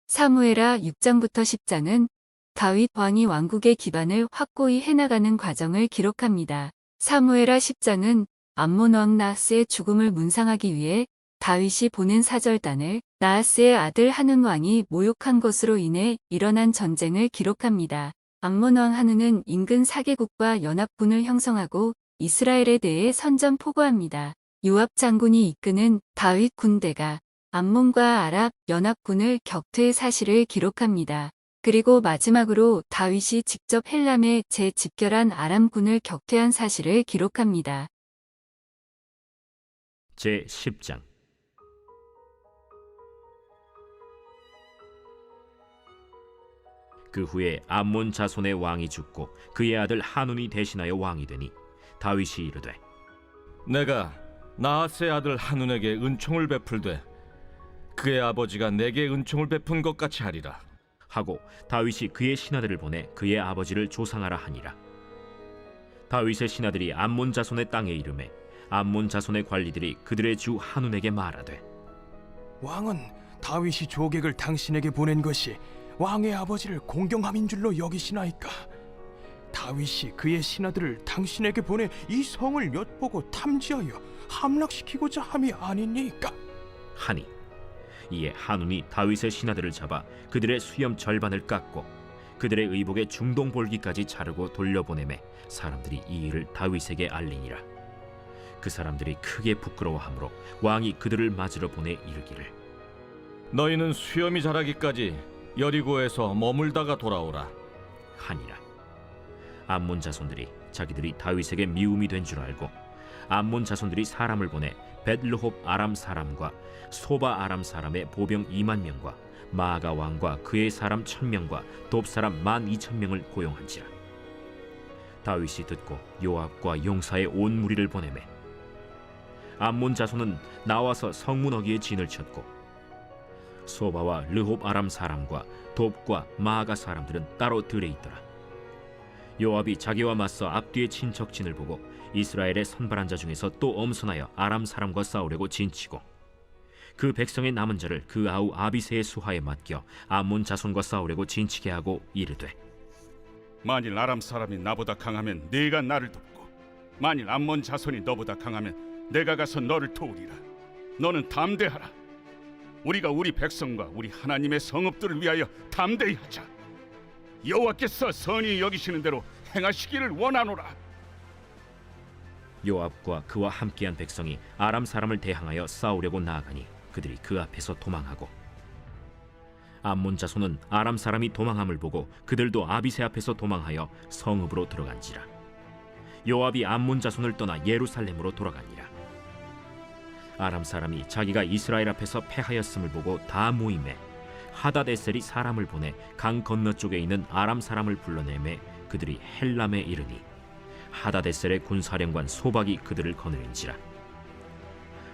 사무엘하 6장부터 10장은 다윗 왕이 왕국의 기반을 확고히 해나가는 과정을 기록합니다. 사무엘하 10장은 암몬 왕 나하스의 죽음을 문상하기 위해 다윗이 보낸 사절단을 나하스의 아들 한운 왕이 모욕한 것으로 인해 일어난 전쟁을 기록합니다. 암몬 왕 한운은 인근 4개국과 연합군을 형성하고 이스라엘에 대해 선전포고합니다. 요압 장군이 이끄는 다윗 군대가 암몬과 아랍 연합군을 격퇴의 사실을 기록합니다. 그리고 마지막으로 다윗이 직접 헬람의 재집결한 아람군을 격퇴한 사실을 기록합니다. 제10장. 그 후에 암몬 자손의 왕이 죽고 그의 아들 한운이 대신하여 왕이 되니 다윗이 이르되, 내가 나하스의 아들 한운에게 은총을 베풀되 그의 아버지가 내게 은총을 베푼 것 같이 하리라 하고 다윗이 그의 신하들을 보내 그의 아버지를 조상하라 하니라. 다윗의 신하들이 암몬 자손의 땅에 이르매 암몬 자손의 관리들이 그들의 주 한운에게 말하되, 왕은 다윗이 조객을 당신에게 보낸 것이 왕의 아버지를 공경함인 줄로 여기시나이까? 다윗이 그의 신하들을 당신에게 보내 이 성을 엿보고 탐지하여 함락시키고자 함이 아니니까? 하니 이에 한운이 다윗의 신하들을 잡아 그들의 수염 절반을 깎고 그들의 의복의 중동볼기까지 자르고 돌려보내매 사람들이 이 일을 다윗에게 알리니라. 그 사람들이 크게 부끄러워하므로 왕이 그들을 맞으러 보내 이르기를, 너희는 수염이 자라기까지 여리고에서 머물다가 돌아오라 하니라. 암몬 자손들이 자기들이 다윗에게 미움이 된 줄 알고 암몬 자손들이 사람을 보내 벳르홉 아람 사람과 소바 아람 사람의 보병 2만 명과 마아가 왕과 그의 사람 1000명과 돕 사람 12,000명을 고용한지라. 다윗이 듣고 요압과 용사의 온 무리를 보내매 암몬 자손은 나와서 성문 어귀에 진을 쳤고 소바와 르홉 아람 사람과 돕과 마아가 사람들은 따로 들에 있더라. 요압이 자기와 맞서 앞뒤의 친척진을 보고 이스라엘의 선발한 자 중에서 또 엄선하여 아람 사람과 싸우려고 진치고 그 백성의 남은 자를 그 아우 아비새의 수하에 맡겨 암몬 자손과 싸우려고 진치게 하고 이르되, 만일 아람 사람이 나보다 강하면 네가 나를 돕고 만일 암몬 자손이 너보다 강하면 내가 가서 너를 도우리라. 너는 담대하라. 우리가 우리 백성과 우리 하나님의 성읍들을 위하여 담대히 하자. 여호와께서 선히 여기시는 대로 행하시기를 원하노라. 요압과 그와 함께한 백성이 아람 사람을 대항하여 싸우려고 나아가니 그들이 그 앞에서 도망하고 암몬 자손은 아람 사람이 도망함을 보고 그들도 아비새 앞에서 도망하여 성읍으로 들어간지라. 요압이 암몬 자손을 떠나 예루살렘으로 돌아가니라. 아람 사람이 자기가 이스라엘 앞에서 패하였음을 보고 다 모임에 하다데셀이 사람을 보내 강 건너쪽에 있는 아람 사람을 불러내매 그들이 헬람에 이르니 하다데셀의 군사령관 소박이 그들을 거느린지라.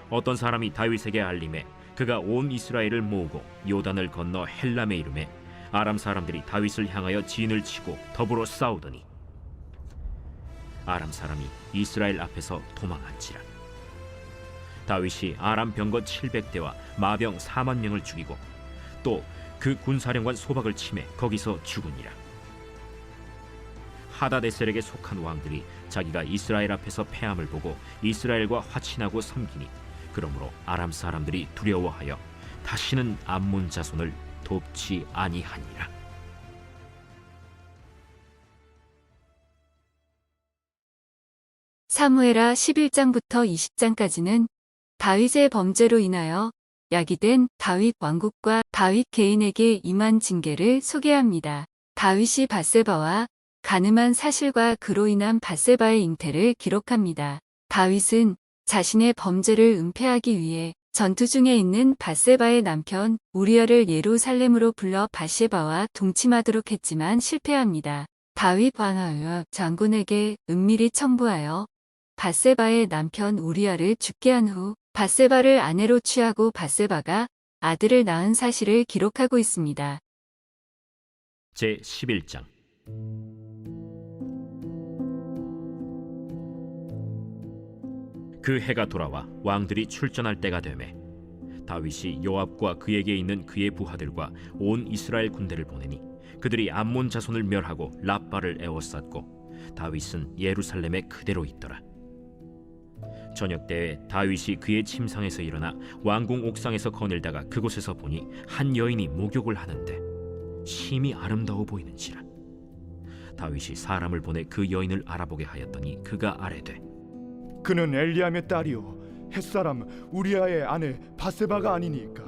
어떤 사람이 다윗에게 알림해 그가 온 이스라엘을 모으고 요단을 건너 헬람에 이르매 아람 사람들이 다윗을 향하여 진을 치고 더불어 싸우더니 아람 사람이 이스라엘 앞에서 도망한지라. 다윗이 아람 병거 700대와 마병 4만 명을 죽이고 또 그 군사령관 소박을 치매 거기서 죽으니라. 하다데셀에게 속한 왕들이 자기가 이스라엘 앞에서 패함을 보고 이스라엘과 화친하고 섬기니 그러므로 아람 사람들이 두려워하여 다시는 암몬 자손을 돕지 아니하니라. 사무엘하 11장부터 20장까지는 다윗의 범죄로 인하여 야기된 다윗 왕국과 다윗 개인에게 임한 징계를 소개합니다. 다윗이 밧세바와 간음한 사실과 그로 인한 밧세바의 잉태를 기록합니다. 다윗은 자신의 범죄를 은폐하기 위해 전투 중에 있는 밧세바의 남편 우리아를 예루살렘으로 불러 밧세바와 동침하도록 했지만 실패합니다. 다윗 왕하여 장군에게 은밀히 청부하여 밧세바의 남편 우리아를 죽게 한 후 밧세바를 아내로 취하고 밧세바가 아들을 낳은 사실을 기록하고 있습니다. 제 11장. 그 해가 돌아와 왕들이 출전할 때가 되매 다윗이 요압과 그에게 있는 그의 부하들과 온 이스라엘 군대를 보내니 그들이 암몬 자손을 멸하고 랍바를 에워쌌고 다윗은 예루살렘에 그대로 있더라. 저녁 때에 다윗이 그의 침상에서 일어나 왕궁 옥상에서 거닐다가 그곳에서 보니 한 여인이 목욕을 하는데 심히 아름다워 보이는지라. 다윗이 사람을 보내 그 여인을 알아보게 하였더니 그가 아뢰되 그는 엘리암의 딸이요 햇사람 우리아의 아내 바세바가 아니니까.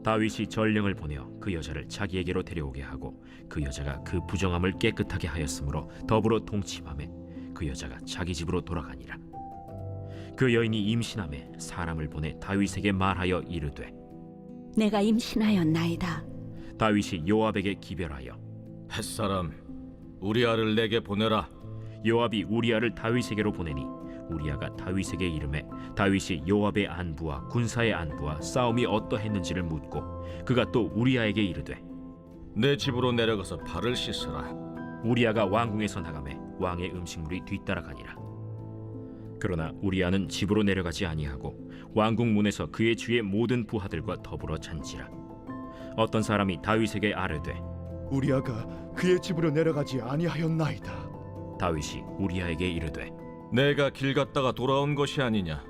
다윗이 전령을 보내어 그 여자를 자기에게로 데려오게 하고 그 여자가 그 부정함을 깨끗하게 하였으므로 더불어 동침하매 그 여자가 자기 집으로 돌아가니라. 그 여인이 임신하매 사람을 보내 다윗에게 말하여 이르되 내가 임신하였나이다. 다윗이 요압에게 기별하여 햇사람 우리아를 내게 보내라. 요압이 우리아를 다윗에게로 보내니 우리아가 다윗에게 이르매 다윗이 요압의 안부와 군사의 안부와 싸움이 어떠했는지를 묻고 그가 또 우리아에게 이르되 내 집으로 내려가서 발을 씻으라. 우리아가 왕궁에서 나가매 왕의 음식물이 뒤따라가니라. 그러나 우리아는 집으로 내려가지 아니하고 왕궁 문에서 그의 주의 모든 부하들과 더불어 잔지라. 어떤 사람이 다윗에게 아뢰되 우리아가 그의 집으로 내려가지 아니하였나이다. 다윗이 우리아에게 이르되 내가 길 갔다가 돌아온 것이 아니냐?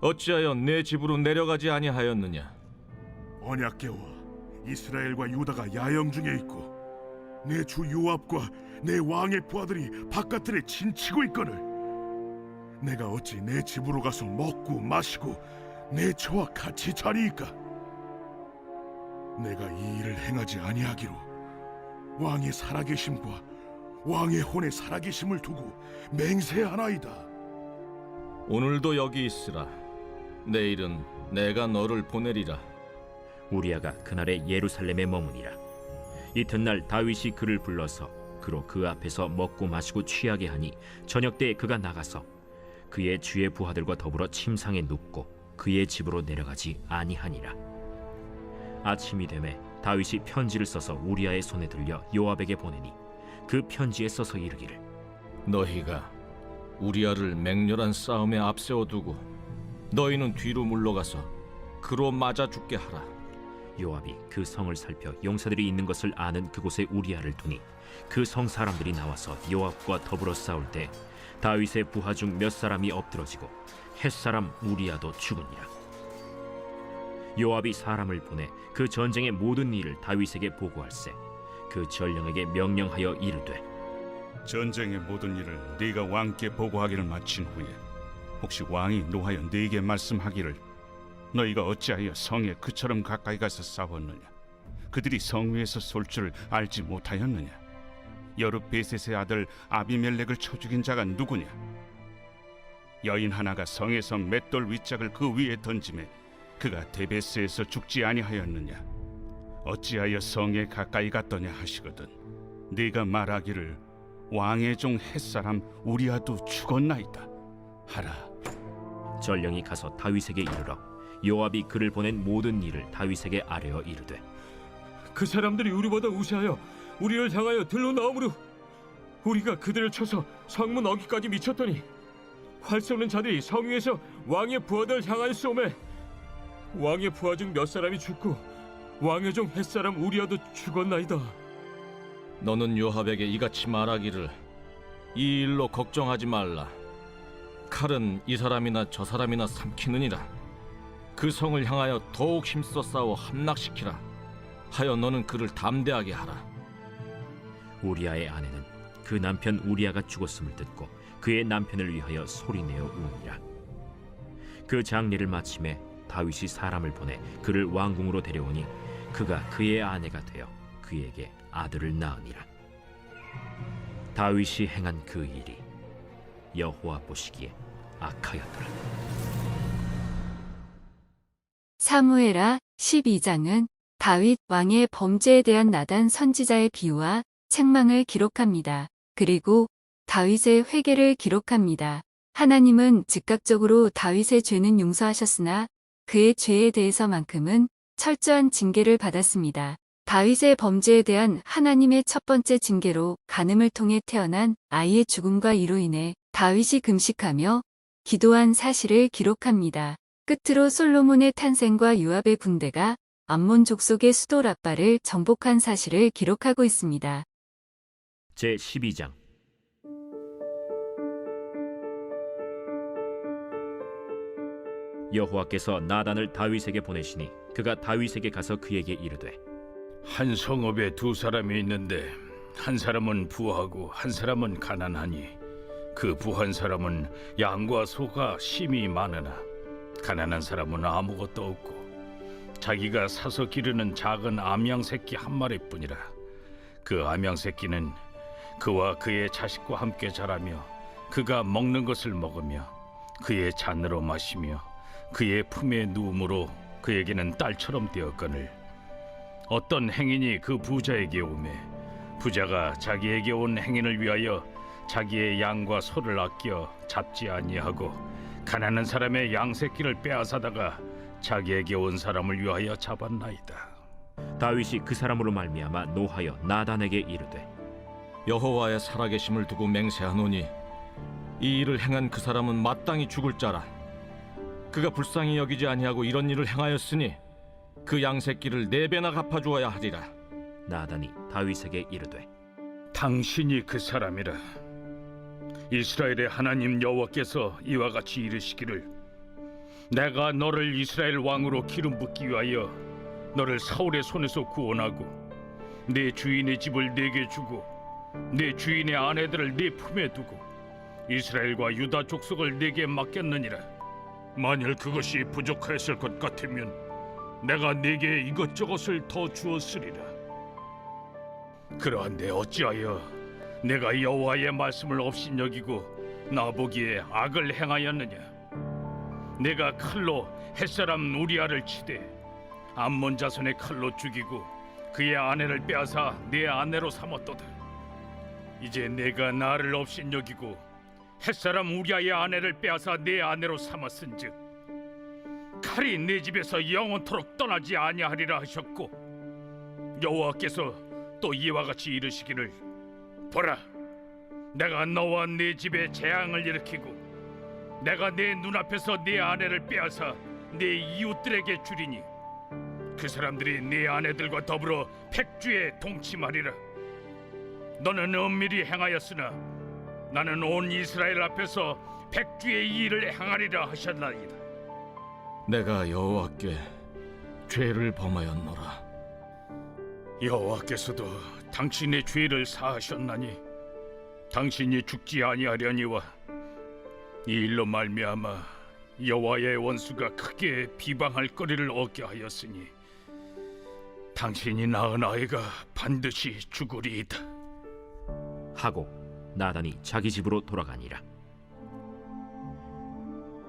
어찌하여 내 집으로 내려가지 아니하였느냐? 언약궤와 이스라엘과 유다가 야영 중에 있고 내 주 요압과 내 왕의 부하들이 바깥들에 진치고 있거늘 내가 어찌 내 집으로 가서 먹고 마시고 내 처와 같이 자리이까? 내가 이 일을 행하지 아니하기로 왕의 살아계심과 왕의 혼의 살아계심을 두고 맹세하나이다. 오늘도 여기 있으라. 내일은 내가 너를 보내리라. 우리아가 그날에 예루살렘에 머무니라. 이튿날 다윗이 그를 불러서 그로 그 앞에서 먹고 마시고 취하게 하니 저녁 때에 그가 나가서 그의 주의 부하들과 더불어 침상에 눕고 그의 집으로 내려가지 아니하니라. 아침이 되매 다윗이 편지를 써서 우리아의 손에 들려 요압에게 보내니 그 편지에 써서 이르기를 너희가 우리아를 맹렬한 싸움에 앞세워 두고 너희는 뒤로 물러가서 그로 맞아 죽게 하라. 요압이 그 성을 살펴 용사들이 있는 것을 아는 그곳에 우리아를 두니 그 성 사람들이 나와서 요압과 더불어 싸울 때 다윗의 부하 중 몇 사람이 엎드러지고 햇사람 우리아도 죽으니라. 요압이 사람을 보내 그 전쟁의 모든 일을 다윗에게 보고할세 그 전령에게 명령하여 이르되 전쟁의 모든 일을 네가 왕께 보고하기를 마친 후에 혹시 왕이 노하여 네게 말씀하기를 너희가 어찌하여 성에 그처럼 가까이 가서 싸웠느냐? 그들이 성 위에서 쏠 줄 알지 못하였느냐? 여룻베셋의 아들 아비멜렉을 쳐 죽인 자가 누구냐? 여인 하나가 성에서 맷돌 윗짝을 그 위에 던지매 그가 데베스에서 죽지 아니하였느냐? 어찌하여 성에 가까이 갔더냐 하시거든 네가 말하기를 왕의 종 햇사람 우리아도 죽었나이다 하라. 전령이 가서 다윗에게 이르러 요압이 그를 보낸 모든 일을 다윗에게 아뢰어 이르되 그 사람들이 우리보다 우세하여 우리를 향하여 들로 나오므로 우리가 그들을 쳐서 성문 어기까지 미쳤더니 활 쏘는 자들이 성 위에서 왕의 부하들 향하여 쏘매 왕의 부하 중 몇 사람이 죽고 왕의 종 햇사람 우리아도 죽었나이다. 너는 요압에게 이같이 말하기를 이 일로 걱정하지 말라. 칼은 이 사람이나 저 사람이나 삼키느니라. 그 성을 향하여 더욱 힘써 싸워 함락시키라 하여 너는 그를 담대하게 하라. 우리아의 아내는 그 남편 우리아가 죽었음을 듣고 그의 남편을 위하여 소리내어 우니라. 그 장례를 마침에 다윗이 사람을 보내 그를 왕궁으로 데려오니 그가 그의 아내가 되어 그에게 아들을 낳으니라. 다윗이 행한 그 일이 여호와 보시기에 악하였더라. 사무엘하 12장은 다윗 왕의 범죄에 대한 나단 선지자의 비유와 책망을 기록합니다. 그리고 다윗의 회개를 기록합니다. 하나님은 즉각적으로 다윗의 죄는 용서하셨으나 그의 죄에 대해서만큼은 철저한 징계를 받았습니다. 다윗의 범죄에 대한 하나님의 첫 번째 징계로 간음을 통해 태어난 아이의 죽음과 이로 인해 다윗이 금식하며 기도한 사실을 기록합니다. 끝으로 솔로몬의 탄생과 요압의 군대가 암몬 족속의 수도 라빠를 정복한 사실을 기록하고 있습니다. 제 12장. 여호와께서 나단을 다윗에게 보내시니 그가 다윗에게 가서 그에게 이르되 한 성읍에 두 사람이 있는데 한 사람은 부하고 한 사람은 가난하니 그 부한 사람은 양과 소가 심히 많으나 가난한 사람은 아무것도 없고 자기가 사서 기르는 작은 암양 새끼 한 마리뿐이라. 그 암양 새끼는 그와 그의 자식과 함께 자라며 그가 먹는 것을 먹으며 그의 잔으로 마시며 그의 품에 누움으로 그에게는 딸처럼 되었거늘 어떤 행인이 그 부자에게 오매 부자가 자기에게 온 행인을 위하여 자기의 양과 소를 아껴 잡지 아니하고 가난한 사람의 양 새끼를 빼앗아다가 자기에게 온 사람을 위하여 잡았나이다. 다윗이 그 사람으로 말미암아 노하여 나단에게 이르되 여호와의 살아계심을 두고 맹세하노니 이 일을 행한 그 사람은 마땅히 죽을 자라. 그가 불쌍히 여기지 아니하고 이런 일을 행하였으니 그 양 새끼를 4배나 갚아주어야 하리라. 나단이 다윗에게 이르되 당신이 그 사람이라. 이스라엘의 하나님 여호와께서 이와 같이 이르시기를 내가 너를 이스라엘 왕으로 기름 붓기 위하여 너를 사울의 손에서 구원하고 내 주인의 집을 내게 주고 내 주인의 아내들을 네 품에 두고 이스라엘과 유다 족속을 내게 맡겼느니라. 만일 그것이 부족하였을 것 같으면 내가 네게 이것저것을 더 주었으리라. 그러한데 어찌하여 내가 여호와의 말씀을 업신여기고 나보기에 악을 행하였느냐. 내가 칼로 햇사람 우리아를 치되 암몬 자손의 칼로 죽이고 그의 아내를 빼앗아 내 아내로 삼았도다. 이제 내가 나를 업신여기고 햇사람 우리아의 아내를 빼앗아 내 아내로 삼았은즉 칼이 내 집에서 영원토록 떠나지 아니하리라 하셨고 여호와께서 또 이와 같이 이르시기를 보라 내가 너와 네 집에 재앙을 일으키고 내가 내 눈앞에서 네 아내를 빼앗아 네 이웃들에게 주리니 그 사람들이 네 아내들과 더불어 백주에 동침하리라. 너는 은밀히 행하였으나 나는 온 이스라엘 앞에서 백주의 일을 행하리라 하셨나이다. 내가 여호와께 죄를 범하였노라. 여호와께서도 당신의 죄를 사하셨나니 당신이 죽지 아니하려니와 이 일로 말미암아 여호와의 원수가 크게 비방할 거리를 얻게 하였으니 당신이 낳은 아이가 반드시 죽으리이다 하고 나단이 자기 집으로 돌아가니라.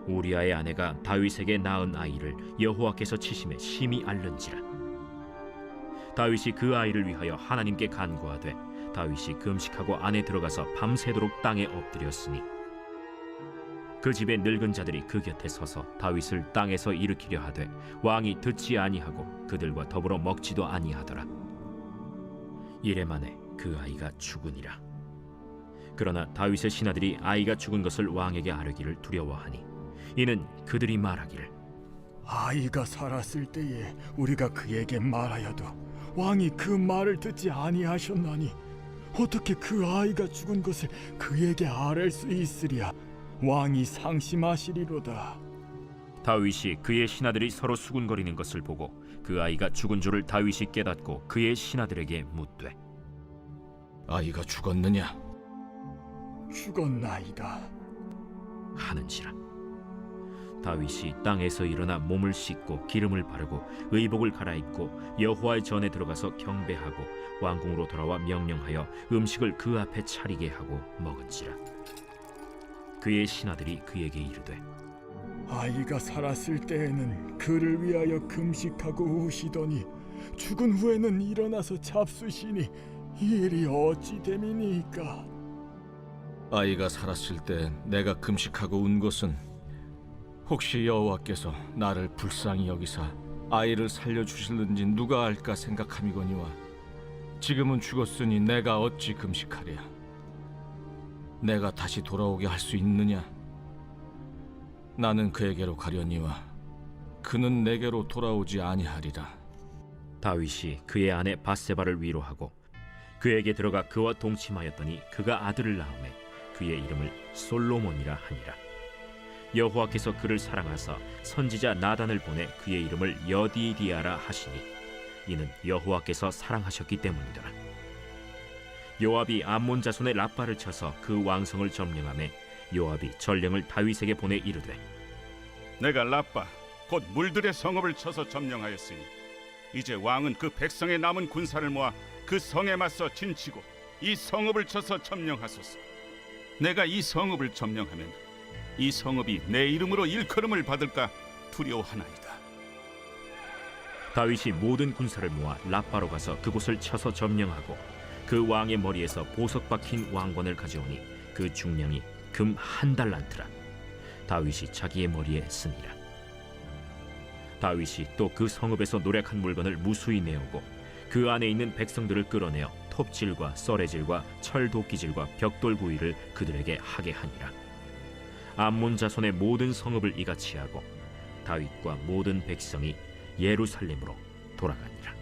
우리아의 아내가 다윗에게 낳은 아이를 여호와께서 치심에 심히 앓는지라. 다윗이 그 아이를 위하여 하나님께 간구하되 다윗이 금식하고 안에 들어가서 밤새도록 땅에 엎드렸으니 그 집의 늙은 자들이 그 곁에 서서 다윗을 땅에서 일으키려 하되 왕이 듣지 아니하고 그들과 더불어 먹지도 아니하더라. 이래 만에 그 아이가 죽으니라. 그러나 다윗의 신하들이 아이가 죽은 것을 왕에게 아뢰기를 두려워하니 이는 그들이 말하기를 아이가 살았을 때에 우리가 그에게 말하여도 왕이 그 말을 듣지 아니하셨나니 어떻게 그 아이가 죽은 것을 그에게 아뢰 수 있으랴. 왕이 상심하시리로다. 다윗이 그의 신하들이 서로 수군거리는 것을 보고 그 아이가 죽은 줄을 다윗이 깨닫고 그의 신하들에게 묻되 아이가 죽었느냐? 죽었나이다 하는지라. 다윗이 땅에서 일어나 몸을 씻고 기름을 바르고 의복을 갈아입고 여호와의 전에 들어가서 경배하고 왕궁으로 돌아와 명령하여 음식을 그 앞에 차리게 하고 먹은지라. 그의 신하들이 그에게 이르되 아이가 살았을 때에는 그를 위하여 금식하고 우시더니 죽은 후에는 일어나서 잡수시니 이 일이 어찌 됨이니까. 아이가 살았을 때 내가 금식하고 운 것은 혹시 여호와께서 나를 불쌍히 여기사 아이를 살려주실는지 누가 알까 생각함이거니와 지금은 죽었으니 내가 어찌 금식하랴. 내가 다시 돌아오게 할 수 있느냐? 나는 그에게로 가려니와 그는 내게로 돌아오지 아니하리라. 다윗이 그의 아내 바세바를 위로하고 그에게 들어가 그와 동침하였더니 그가 아들을 낳음에 그의 이름을 솔로몬이라 하니라. 여호와께서 그를 사랑하사 선지자 나단을 보내 그의 이름을 여디디아라 하시니 이는 여호와께서 사랑하셨기 때문이더라. 요압이 암몬 자손의 라빠를 쳐서 그 왕성을 점령하매 요압이 전령을 다윗에게 보내 이르되 내가 라빠 곧 물들의 성읍을 쳐서 점령하였으니 이제 왕은 그 백성의 남은 군사를 모아 그 성에 맞서 진치고 이 성읍을 쳐서 점령하소서. 내가 이 성읍을 점령하면 이 성읍이 내 이름으로 일컬음을 받을까 두려워하나이다. 다윗이 모든 군사를 모아 라빠로 가서 그곳을 쳐서 점령하고 그 왕의 머리에서 보석 박힌 왕관을 가져오니 그 중량이 금 1달란트라. 다윗이 자기의 머리에 쓰니라. 다윗이 또 그 성읍에서 노략한 물건을 무수히 내오고 그 안에 있는 백성들을 끌어내어 톱질과 썰애질과 철도끼질과 벽돌 구이를 그들에게 하게 하니라. 암몬 자손의 모든 성읍을 이같이 하고 다윗과 모든 백성이 예루살렘으로 돌아가니라.